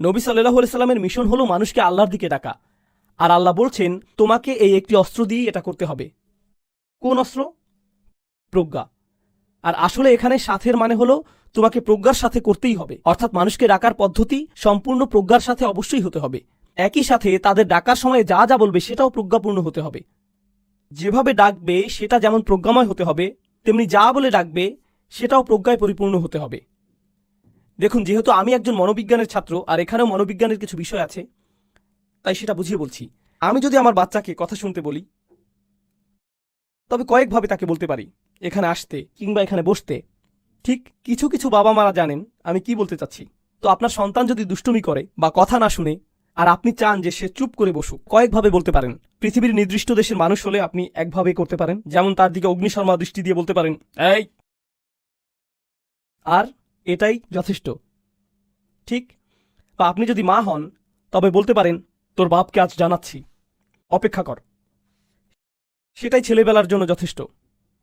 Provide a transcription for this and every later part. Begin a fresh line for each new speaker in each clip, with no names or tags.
নবী সাল্লাল্লাহু আলাইহি সাল্লামের মিশন হলো মানুষকে আল্লাহর দিকে ডাকা, আর আল্লাহ বলছেন তোমাকে এই একটি অস্ত্র দিয়ে এটা করতে হবে। কোন অস্ত্র? প্রজ্ঞা। আর আসলে এখানে সাথের মানে হলো তোমাকে প্রজ্ঞার সাথে করতেই হবে, অর্থাৎ মানুষকে ডাকার পদ্ধতি সম্পূর্ণ প্রজ্ঞার সাথে অবশ্যই হতে হবে। একই সাথে তাদের ডাকার সময় যা যা বলবে সেটাও প্রজ্ঞাপূর্ণ হতে হবে। যেভাবে ডাকবে সেটা যেমন প্রজ্ঞাময় হতে হবে, তেমনি যা বলে ডাকবে সেটাও প্রজ্ঞায় পরিপূর্ণ হতে হবে। দেখুন, যেহেতু আমি একজন মনোবিজ্ঞানের ছাত্র আর এখানেও মনোবিজ্ঞানের কিছু বিষয় আছে, তাই সেটা বুঝিয়ে বলছি। আমি যদি আমার বাচ্চাকে কথা শুনতে বলি, তবে কয়েকভাবে তাকে বলতে পারি এখানে আসতে কিংবা এখানে বসতে। ঠিক কিছু কিছু বাবা মারা জানেন আমি কি বলতে চাচ্ছি। তো আপনার সন্তান যদি দুষ্টুমি করে বা কথা না শুনে আর আপনি চান যে সে চুপ করে বসুক, কয়েকভাবে বলতে পারেন। পৃথিবীর নির্দিষ্ট দেশের মানুষ হলে আপনি একভাবে করতে পারেন, যেমন তার দিকে অগ্নিশর্মা দৃষ্টি দিয়ে বলতে পারেন এই, আর এটাই যথেষ্ট। ঠিক, বা আপনি যদি মা হন তবে বলতে পারেন তোর বাপকে আজ জানাচ্ছি, অপেক্ষা কর। সেটাই ছেলেবেলার জন্য যথেষ্ট,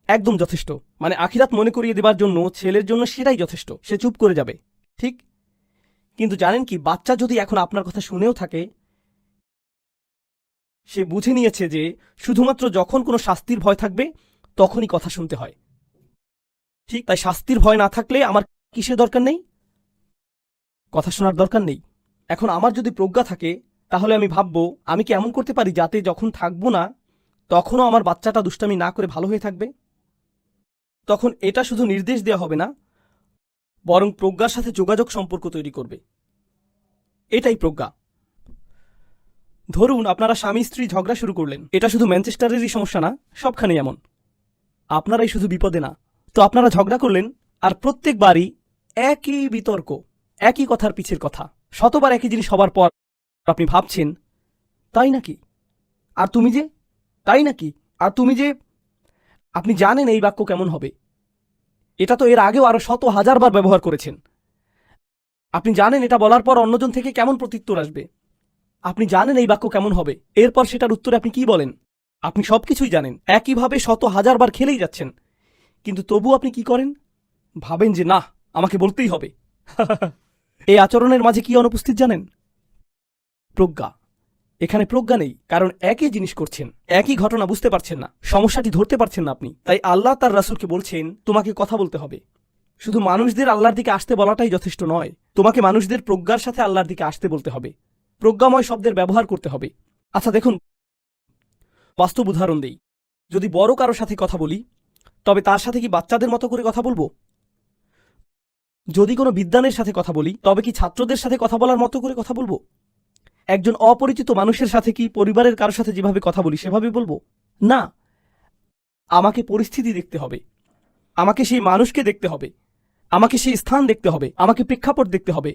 একদম যথেষ্ট। মানে আখিরাত মনে করিয়ে দেবার জন্য ছেলের জন্য সেটাই যথেষ্ট, সে চুপ করে যাবে। ঠিক, কিন্তু জানেন কি, বাচ্চা যদি এখন আপনার কথা শুনেও থাকে, সে বুঝে নিয়েছে যে শুধুমাত্র যখন কোনো শাস্তির ভয় থাকবে তখনই কথা শুনতে হয়। ঠিক, তাই শাস্তির ভয় না থাকলে আমার কিসের দরকার নেই? কথা শোনার দরকার নেই। এখন আমার যদি প্রজ্ঞা থাকে তাহলে আমি ভাববো আমি কি এমন করতে পারি যাতে যখন থাকবো না তখনও আমার বাচ্চাটা দুষ্টামি না করে ভালো হয়ে থাকবে। তখন এটা শুধু নির্দেশ দেওয়া হবে না, বরং প্রজ্ঞার সাথে যোগাযোগ সম্পর্ক তৈরি করবে। এটাই প্রজ্ঞা। ধরুন আপনারা স্বামী স্ত্রী ঝগড়া শুরু করলেন, এটা শুধু ম্যানচেস্টারেরই সমস্যা না, সবখানেই এমন। আপনারাই শুধু বিপদে না। তো আপনারা ঝগড়া করলেন আর প্রত্যেকবারই একই বিতর্ক, একই কথার পিছের কথা, শতবার একই জিনিস হবার পর আপনি ভাবছেন তাই নাকি, আর তুমি যে, তাই নাকি, আর তুমি যে। আপনি জানেন এই বাক্য কেমন হবে, এটা তো এর আগেও আরো শত হাজারবার ব্যবহার করেছেন। আপনি জানেন এটা বলার পর অন্যজন থেকে কেমন প্রত্যুত্তর আসবে। আপনি জানেন এই বাক্য কেমন হবে, এরপর সেটার উত্তরে আপনি কি বলেন। আপনি সবকিছুই জানেন, একইভাবে শত হাজারবার খেলেই যাচ্ছেন, কিন্তু তবু আপনি কি করেন? ভাবেন যে না, আমাকে বলতেই হবে। এই আচরণের মাঝে কি অনুপস্থিত জানেন? প্রজ্ঞা। এখানে প্রজ্ঞা নেই, কারণ একই জিনিস করছেন, একই ঘটনা বুঝতে পারছেন না, সমস্যাটি ধরতে পারছেন না আপনি। তাই আল্লাহ তার রাসূলকে বলছেন তোমাকে কথা বলতে হবে। শুধু মানুষদের আল্লাহর দিকে আসতে বলাটাই যথেষ্ট নয়, তোমাকে মানুষদের প্রজ্ঞার সাথে আল্লাহর দিকে আসতে বলতে হবে, প্রজ্ঞাময় শব্দের ব্যবহার করতে হবে। আচ্ছা দেখুন, বাস্তব উদাহরণ দেই। যদি বড় কারোর সাথে কথা বলি, তবে তার সাথে কি বাচ্চাদের মতো করে কথা বলবো? যদি কোনো বিদ্বানের সাথে কথা বলি, তবে কি ছাত্রদের সাথে কথা বলার মতো করে কথা বলবো? একজন অপরিচিত মানুষের সাথে কি পরিবারের কারোর সাথে যেভাবে কথা বলি সেভাবে বলবো? না, আমাকে পরিস্থিতি দেখতে হবে, আমাকে সেই মানুষকে দেখতে হবে, আমাকে সেই স্থান দেখতে হবে, আমাকে প্রেক্ষাপট দেখতে হবে,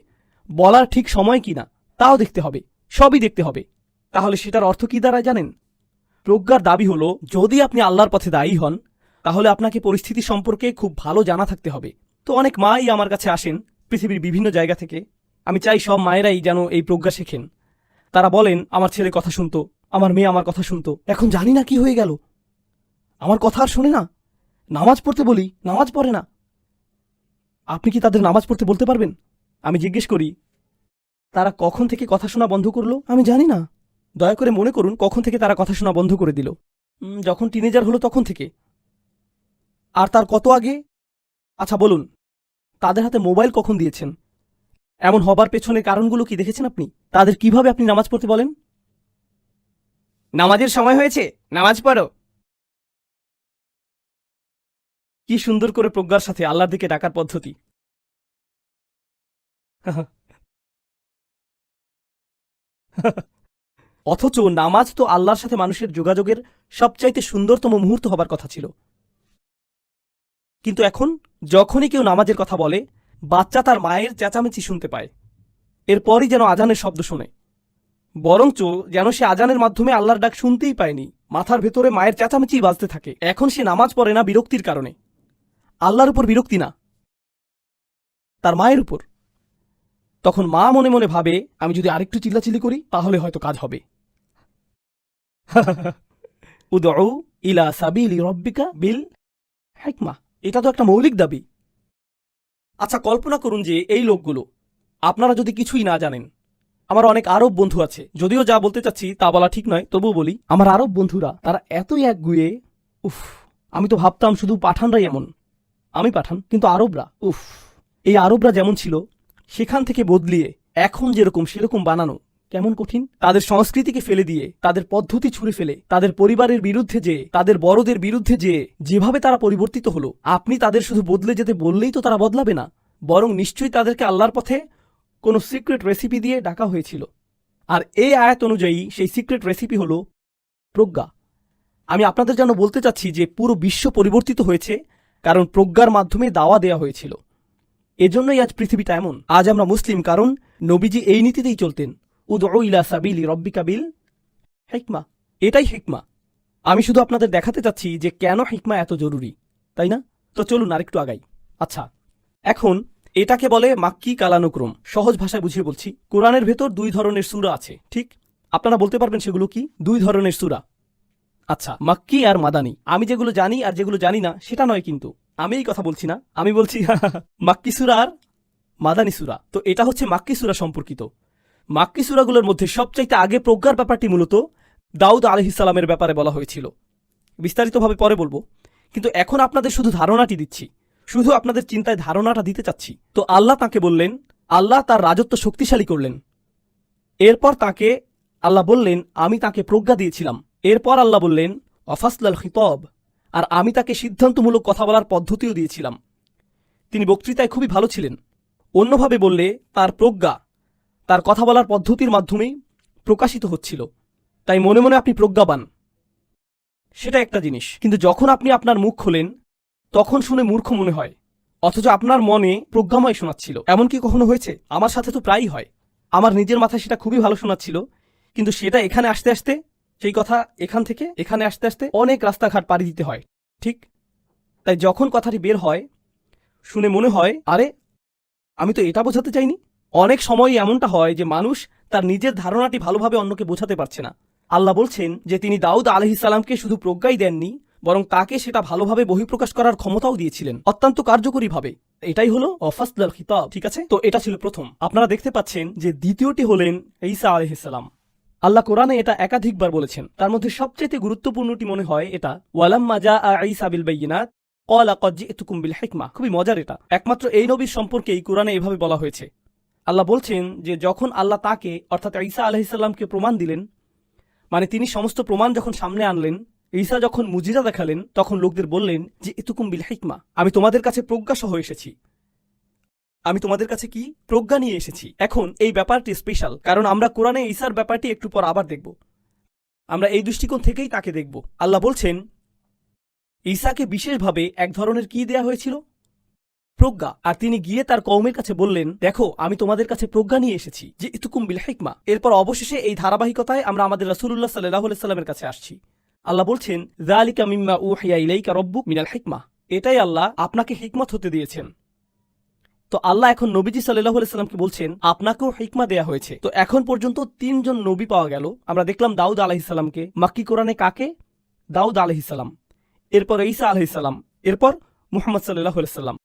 বলার ঠিক সময় কিনা তাও দেখতে হবে, সবই দেখতে হবে। তাহলে সেটার অর্থ কি দাঁড়ায় জানেন? প্রজ্ঞার দাবি হলো যদি আপনি আল্লাহর পথে দায়ী হন তাহলে আপনাকে পরিস্থিতি সম্পর্কে খুব ভালো জানা থাকতে হবে। তো অনেক মাই আমার কাছে আসেন পৃথিবীর বিভিন্ন জায়গা থেকে। আমি চাই সব মায়েরাই যেন এই প্রজ্ঞা শেখেন। তারা বলেন আমার ছেলে কথা শুনতো, আমার মেয়ে আমার কথা শুনতো, এখন জানি না কি হয়ে গেল, আমার কথা আর শোনে না, নামাজ পড়তে বলি নামাজ পড়ে না। আপনি কি তাদের নামাজ পড়তে বলতে পারবেন? আমি জিজ্ঞেস করি তারা কখন থেকে কথা শোনা বন্ধ করলো? আমি জানি না। দয়া করে মনে করুন কখন থেকে তারা কথা শোনা বন্ধ করে দিল। যখন টিনেজার হলো তখন থেকে। আর তার কত আগে? আচ্ছা বলুন, তাদের হাতে মোবাইল কখন দিয়েছেন? এমন হবার পেছনে কারণগুলো কি দেখেছেন আপনি? তাদের কিভাবে আপনি নামাজ পড়তে বলেন? নামাজের সময় হয়েছে, নামাজ পড়ো। কি সুন্দর করে প্রজ্ঞার সাথে আল্লাহর দিকে ডাকার পদ্ধতি। অথচ নামাজ তো আল্লাহর সাথে মানুষের যোগাযোগের সবচাইতে সুন্দরতম মুহূর্ত হবার কথা ছিল। কিন্তু এখন যখনই কেউ নামাজের কথা বলে, বাচ্চা তার মায়ের চেঁচামেচি শুনতে পায়, এরপরই যেন আজানের শব্দ শোনে, বরঞ্চ যেন সে আজানের মাধ্যমে আল্লাহর ডাক শুনতেই পায়নি, মাথার ভেতরে মায়ের চেঁচামেচি বাজতে থাকে। এখন সে নামাজ পড়ে না বিরক্তির কারণে, আল্লাহর উপর বিরক্তি না, তার মায়ের উপর। তখন মা মনে মনে ভাবে আমি যদি আরেকটু চিল্লাচিল্লি করি তাহলে হয়তো কাজ হবে। উদউ ইলা সাবিলি রব্বিকা বিল হিকমা, এটা তো একটা মৌলিক দাবি। আচ্ছা কল্পনা করুন যে এই লোকগুলো, আপনারা যদি কিছুই না জানেন, আমার অনেক আরব বন্ধু আছে, যদিও যা বলতে চাচ্ছি তা বলা ঠিক নয়, তবুও বলি আমার আরব বন্ধুরা তারা এতই একগুঁয়ে, উফ, আমি তো ভাবতাম শুধু পাঠানরাই এমন। আমি পাঠান, কিন্তু আরবরা, উফ, এই আরবরা যেমন ছিল সেখান থেকে বদলিয়ে এখন যেরকম সেরকম বানানো কেমন কঠিন। তাদের সংস্কৃতিকে ফেলে দিয়ে, তাদের পদ্ধতি ছুঁড়ে ফেলে, তাদের পরিবারের বিরুদ্ধে যেয়ে, তাদের বড়দের বিরুদ্ধে যেয়ে যেভাবে তারা পরিবর্তিত হলো, আপনি তাদের শুধু বদলে যেতে বললেই তো তারা বদলাবে না, বরং নিশ্চয়ই তাদেরকে আল্লাহর পথে কোনো সিক্রেট রেসিপি দিয়ে ডাকা হয়েছিল। আর এই আয়াত অনুযায়ী সেই সিক্রেট রেসিপি হলো প্রজ্ঞা। আমি আপনাদের জন্য বলতে চাচ্ছি যে পুরো বিশ্ব পরিবর্তিত হয়েছে কারণ প্রজ্ঞার মাধ্যমে দাওয়া দেয়া হয়েছিল। এজন্যই আজ পৃথিবীটা এমন। আজ আমরা মুসলিম কারণ নবীজি এই নীতিতেই চলতেন, উদউ ইলা সাবিলি রব্বিকা বিল হিকমা। এটাই হিকমা। আমি শুধু আপনাদের দেখাতে চাচ্ছি যে কেন হিকমা এত জরুরি, তাই না? তো চলুন আরেকটু আগাই। আচ্ছা, এখন এটাকে বলে মাক্কি কালানুক্রম। সহজ ভাষায় বুঝিয়ে বলছি, কোরআনের ভেতর 2 ধরনের সূরা আছে, ঠিক? আপনারা বলতে পারবেন সেগুলো কি? 2 ধরনের সূরা। আচ্ছা, মাক্কি আর মাদানি। আমি যেগুলো জানি আর যেগুলো জানি না সেটা নয়, কিন্তু আমি এই কথা বলছি না, আমি বলছি মাক্কি সূরা আর মাদানি সূরা। তো এটা হচ্ছে মাক্কি সূরা সম্পর্কিত। মাক্কি সূরাগুলোর মধ্যে সবচাইতে আগে প্রজ্ঞার ব্যাপারটি মূলত দাউদ আলাইহিস সালামের ব্যাপারে বলা হয়েছিল। বিস্তারিতভাবে পরে বলবো, কিন্তু এখন আপনাদের শুধু ধারণাটি দিচ্ছি, শুধু আপনাদের চিন্তায় ধারণাটা দিতে চাচ্ছি। তো আল্লাহ তাকে বললেন, আল্লাহ তার রাজত্ব শক্তিশালী করলেন। এরপর তাকে আল্লাহ বললেন, আমি তাকে প্রজ্ঞা দিয়েছিলাম। এরপর আল্লাহ বললেন অফাসলাল খিতাব, আর আমি তাকে সিদ্ধান্তমূলক কথা বলার পদ্ধতিও দিয়েছিলাম। তিনি বক্তৃতায় খুবই ভালো ছিলেন। অন্যভাবে বললে তার প্রজ্ঞা তার কথা বলার পদ্ধতির মাধ্যমেই প্রকাশিত হচ্ছিল। তাই মনে মনে আপনি প্রজ্ঞাবান, সেটা একটা জিনিস, কিন্তু যখন আপনি আপনার মুখ খোলেন তখন শুনে মূর্খ মনে হয়, অথচ আপনার মনে প্রজ্ঞাময় শোনাচ্ছিল। এমন কি কখনো হয়েছে? আমার সাথে তো প্রায়ই হয়। আমার নিজের মাথায় সেটা খুবই ভালো শোনাচ্ছিল, কিন্তু সেটা এখানে আসতে আসতে, সেই কথা এখান থেকে এখানে আসতে আসতে অনেক রাস্তাঘাট পাড়ি দিতে হয়, ঠিক? তাই যখন কথাটি বের হয় শুনে মনে হয়, আরে আমি তো এটা বোঝাতে চাইনি। অনেক সময়ই এমনটা হয় যে মানুষ তার নিজের ধারণাটি ভালোভাবে অন্যকে বোঝাতে পারছে না। আল্লাহ বলছেন যে তিনি দাউদ আলাইহিস সালামকে শুধু প্রজ্ঞাই দেননি, বরং তাকে সেটা ভালোভাবে বহিঃপ্রকাশ করার ক্ষমতাও দিয়েছিলেন, অত্যন্ত কার্যকরীভাবে। এটাই হলো অফাসলাল খিতাব, ঠিক আছে? তো এটা ছিল প্রথম। আপনারা দেখতে পাচ্ছেন যে দ্বিতীয়টি হলেন ঈসা আলাইহিস সালাম। আল্লাহ কোরআনে এটা একাধিকবার বলেছেন। তার মধ্যে সবচেয়ে গুরুত্বপূর্ণটি মনে হয় এটা, ওয়ালাম্মা জাআ ঈসা বিল বাইয়িনাত ক্বালা ক্বাদ জি'তুকুম বিল হিকমা। খুবই মজার এটা। একমাত্র এই নবীর সম্পর্কেই কোরআনে এভাবে বলা হয়েছে। আল্লাহ বলছেন যে যখন আল্লাহ তাকে অর্থাৎ ঈসা আলাইহিস সালামকে প্রমাণ দিলেন, মানে তিনি সমস্ত প্রমাণ যখন সামনে আনলেন, ঈসা যখন মুজিজা দেখালেন, তখন লোকদের বললেন যে ইতুকুম বিল হিকমা, আমি তোমাদের কাছে প্রজ্ঞা সহ এসেছি। আমি তোমাদের কাছে কি প্রজ্ঞা নিয়ে এসেছি। এখন এই ব্যাপারটি স্পেশাল, কারণ আমরা কোরআনে ঈসার ব্যাপারটি একটু পর আবার দেখব। আমরা এই দৃষ্টিকোণ থেকেই তাকে দেখব। আল্লাহ বলছেন ঈসাকে বিশেষভাবে এক ধরনের কি দেয়া হয়েছিল? প্রজ্ঞা। আর তিনি গিয়ে তার কওমের কাছে বললেন, দেখো আমি তোমাদের কাছে প্রজ্ঞা নিয়ে এসেছি, যে ইতুকুম বিল হিকমা। এরপর অবশেষে এই ধারাবাহিকতায় আমরা আমাদের রাসূলুল্লাহ সাল্লাল্লাহু আলাইহি সাল্লামের কাছে আসছি। আল্লাহ বলছেন যালিকা মিম্মা উহিয়া ইলাইকা রাব্বুক মিনাল হিকমা, এটাই আল্লাহ আপনাকে হিকমত হতে দিয়েছেন। তো আল্লাহ এখন নবীজি সাল্লাল্লাহু আলাইহি সাল্লামকে বলছেন আপনাকেও হিকমা দেয়া হয়েছে। তো এখন পর্যন্ত 3 জন নবী পাওয়া গেল। আমরা দেখলাম দাউদ আলাইহিস সালামকে, মাক্কি কোরআনে কাকে? দাউদ আলাইহিস সালাম, এরপর ঈসা আলাইহিস সালাম, এরপর মুহাম্মদ সাল্লাল্লাহু আলাইহি সাল্লাম।